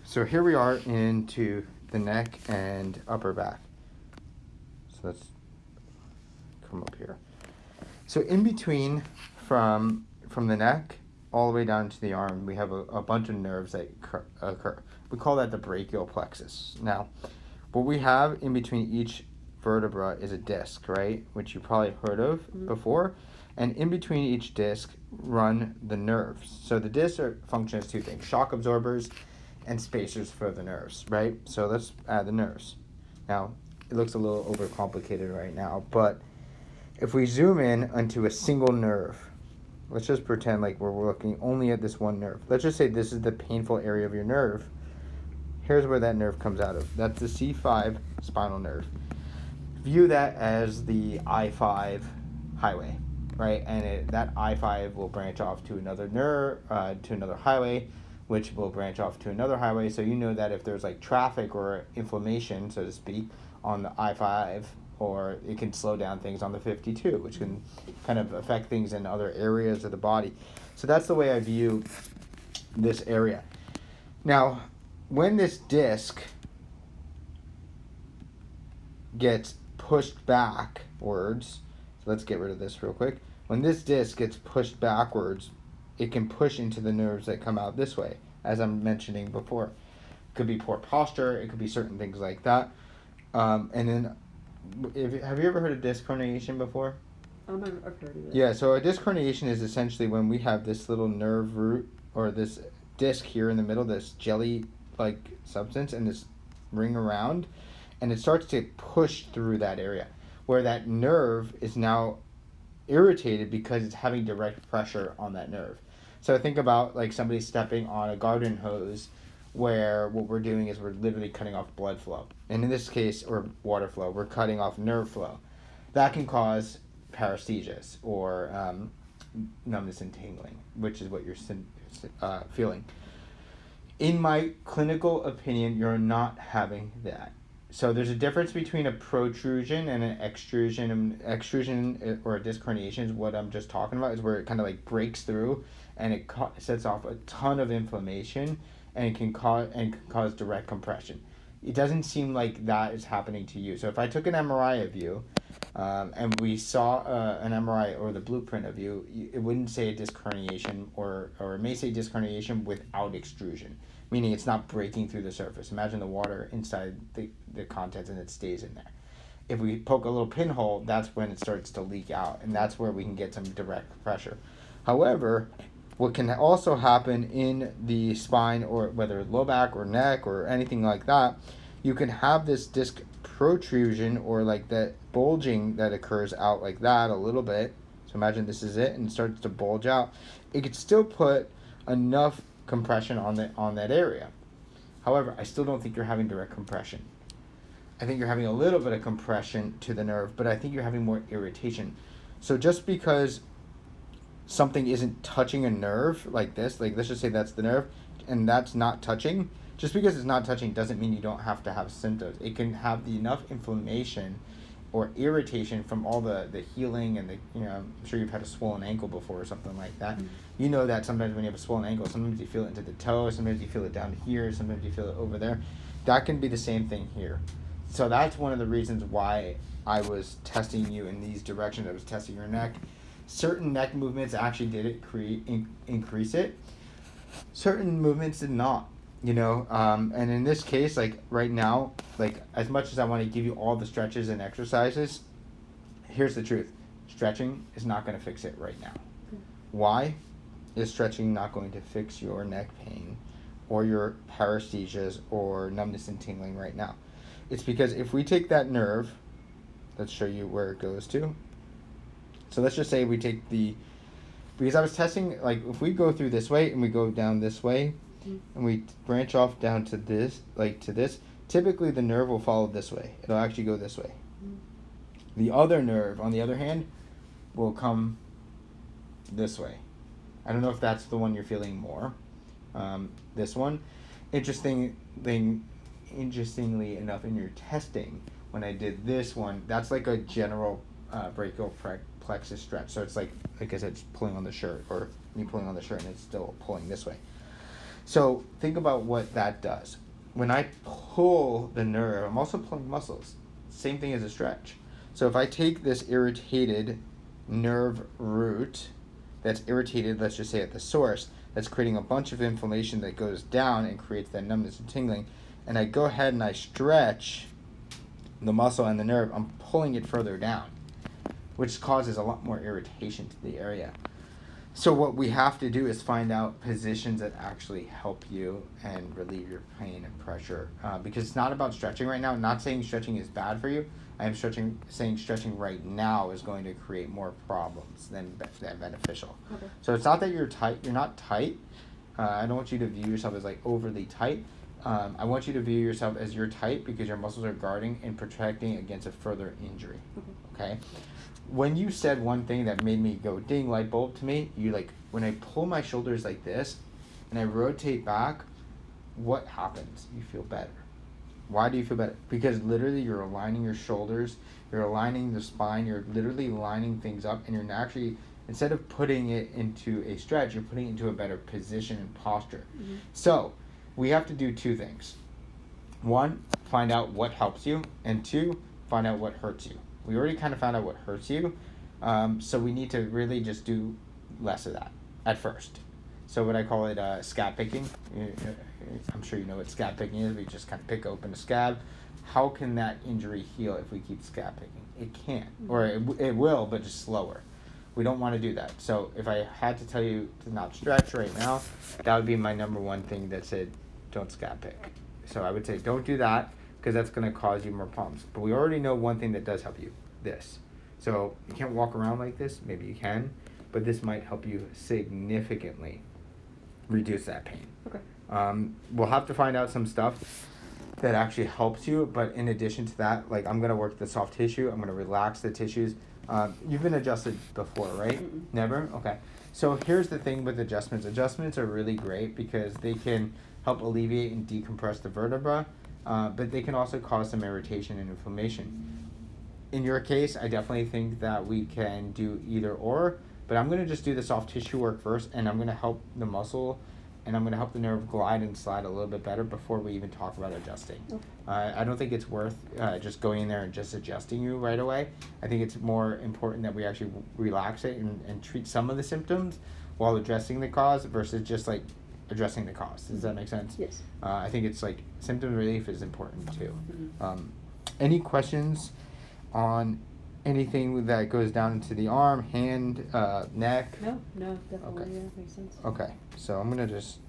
So here we are into the neck and upper back. So let's come up here. So in between from the neck all the way down to the arm, we have a bunch of nerves that occur. We call that the brachial plexus. Now, what we have in between each vertebra is a disc, right? Which you probably heard of before. And in between each disc run the nerves. So the discs function as two things: shock absorbers and spacers for the nerves, right? So let's add the nerves. Now, it looks a little overcomplicated right now, but if we zoom in onto a single nerve, let's just pretend like we're looking only at this one nerve. Let's just say this is the painful area of your nerve. Here's where that nerve comes out of. That's the C5 spinal nerve. View that as the I-5 highway, right? And that I-5 will branch off to another nerve, to another highway, which will branch off to another highway. So you know that if there's like traffic or inflammation, so to speak, on the I-5, or it can slow down things on the 52, which can kind of affect things in other areas of the body. So that's the way I view this area. Now, when this disc gets pushed backwards, so let's get rid of this real quick. When this disc gets pushed backwards, it can push into the nerves that come out this way, as I'm mentioning before. It could be poor posture, it could be certain things like that. And then, have you ever heard of disc herniation before? I've heard of it. Yeah, so a disc herniation is essentially when we have this little nerve root, or this disc here in the middle, this jelly-like substance, and this ring around, and it starts to push through that area, where that nerve is now irritated because it's having direct pressure on that nerve. So think about like somebody stepping on a garden hose, where what we're doing is we're literally cutting off blood flow. And in this case, or water flow, we're cutting off nerve flow. That can cause paresthesias, or numbness and tingling, which is what you're feeling. In my clinical opinion, you're not having that. So there's a difference between a protrusion and an extrusion. Extrusion or a disc herniation is what I'm just talking about, is where it kind of like breaks through and it sets off a ton of inflammation, and it can cause direct compression. It doesn't seem like that is happening to you. So if I took an MRI of you, and we saw an MRI or the blueprint of you, it wouldn't say a disc herniation, or it may say disc herniation without extrusion, meaning it's not breaking through the surface. Imagine the water inside the contents and it stays in there. If we poke a little pinhole, that's when it starts to leak out, and that's where we can get some direct pressure. However, what can also happen in the spine, or whether low back or neck or anything like that, you can have this disc protrusion, or like that bulging that occurs out like that a little bit. So imagine this is it, and it starts to bulge out. It could still put enough compression on that area. However, I still don't think you're having direct compression. I think you're having a little bit of compression to the nerve, but I think you're having more irritation. So just because something isn't touching a nerve like this, like let's just say that's the nerve, and that's not touching, just because it's not touching doesn't mean you don't have to have symptoms. It can have enough inflammation or irritation from all the healing and I'm sure you've had a swollen ankle before or something like that. Mm-hmm. You know that sometimes when you have a swollen ankle, sometimes you feel it into the toe, sometimes you feel it down here, sometimes you feel it over there. That can be the same thing here. So that's one of the reasons why I was testing you in these directions. I was testing your neck. Certain neck movements actually did increase it. Certain movements did not. And in this case, like right now, like as much as I want to give you all the stretches and exercises, here's the truth: stretching is not going to fix it right now. Why is stretching not going to fix your neck pain or your paresthesias or numbness and tingling right now? It's because if we take that nerve, let's show you where it goes to. So let's just say we take because I was testing, like if we go through this way and we go down this way, and we branch off down to this, typically the nerve will follow this way. It'll actually go this way. The other nerve, on the other hand, will come this way. I don't know if that's the one you're feeling more. This one. Interestingly enough, in your testing, when I did this one, that's like a general brachial plexus stretch. So it's like I said, it's pulling on the shirt, or me pulling on the shirt, and it's still pulling this way. So think about what that does. When I pull the nerve, I'm also pulling muscles. Same thing as a stretch. So if I take this irritated nerve root that's irritated, let's just say at the source, that's creating a bunch of inflammation that goes down and creates that numbness and tingling, and I go ahead and I stretch the muscle and the nerve, I'm pulling it further down, which causes a lot more irritation to the area. So what we have to do is find out positions that actually help you and relieve your pain and pressure, because it's not about stretching right now. I'm not saying stretching is bad for you. I am saying stretching right now is going to create more problems than beneficial. Okay. So it's not that you're tight. You're not tight. I don't want you to view yourself as like overly tight. I want you to view yourself as you're tight because your muscles are guarding and protecting against a further injury. Okay? When you said one thing that made me go ding, light bulb to me, you like, when I pull my shoulders like this and I rotate back, what happens? You feel better. Why do you feel better? Because literally you're aligning your shoulders, you're aligning the spine, you're literally lining things up, and you're actually, instead of putting it into a stretch, you're putting it into a better position and posture. Mm-hmm. So we have to do two things. One, find out what helps you, and two, find out what hurts you. We already kind of found out what hurts you, so we need to really just do less of that at first. So what I call it scab picking. I'm sure you know what scab picking is. We just kind of pick open a scab. How can that injury heal if we keep scab picking? It can't, or it will, but just slower. We don't want to do that. So if I had to tell you to not stretch right now, that would be my number one thing that said don't scab pick. So I would say don't do that, because that's going to cause you more problems. But we already know one thing that does help you, this. So you can't walk around like this, maybe you can, but this might help you significantly reduce that pain. Okay. We'll have to find out some stuff that actually helps you, but in addition to that, like I'm going to work the soft tissue, I'm going to relax the tissues. You've been adjusted before, right? Mm-mm. Never? Okay. So here's the thing with adjustments. Adjustments are really great because they can help alleviate and decompress the vertebra, but they can also cause some irritation and inflammation. In your case, I definitely think that we can do either or, but I'm going to just do the soft tissue work first, and I'm going to help the muscle, and I'm going to help the nerve glide and slide a little bit better before we even talk about adjusting. Okay. I don't think it's worth just going in there and just adjusting you right away. I think it's more important that we actually relax it and treat some of the symptoms while addressing the cause versus just like addressing the cause. Does that make sense? Yes. I think it's like symptom relief is important too. Mm-hmm. Any questions on anything that goes down into the arm, hand, neck? No, definitely. Okay. Yeah, makes sense. Okay, so I'm gonna just